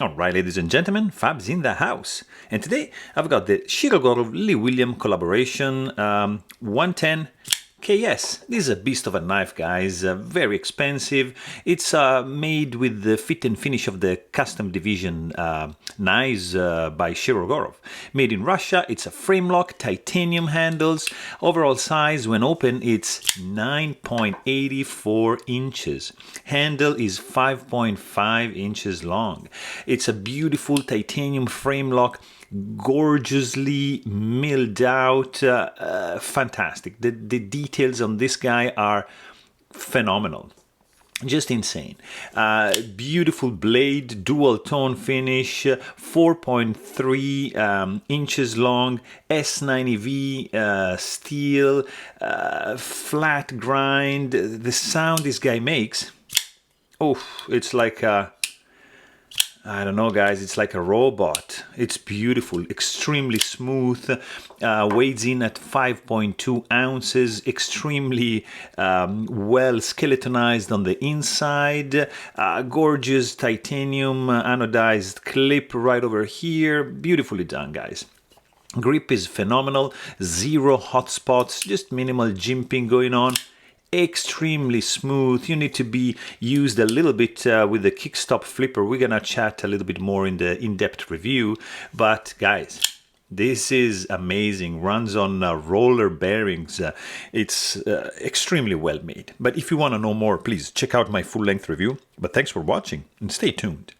Alright, ladies and gentlemen, Fab's in the house. And today I've got the Shirogorov Lee Williams collaboration 110KS. This is a beast of a knife, guys. Very expensive. It's made with the fit and finish of the custom division knives by Shirogorov. Made in Russia, it's a frame lock, titanium handles. Overall size, when open, it's 9.84 inches. Handle is 5.5 inches long. It's a beautiful titanium frame lock, gorgeously milled out, fantastic. The details on this guy are phenomenal. Just insane. Beautiful blade, dual tone finish, 4.3 inches long, S90V steel, flat grind. The sound this guy makes, oh, it's like a, I don't know, guys, it's like a robot. It's beautiful, extremely smooth, weighs in at 5.2 ounces, extremely well skeletonized on the inside, gorgeous titanium anodized clip right over here, beautifully done, guys. Grip is phenomenal, zero hot spots, just minimal jimping going on. Extremely smooth. You need to be used a little bit with the Kickstop flipper. We're gonna chat a little bit more in the in-depth review, but guys, this is amazing. Runs on roller bearings. It's extremely well made. But if you want to know more, please check out my full-length review. But thanks for watching and stay tuned.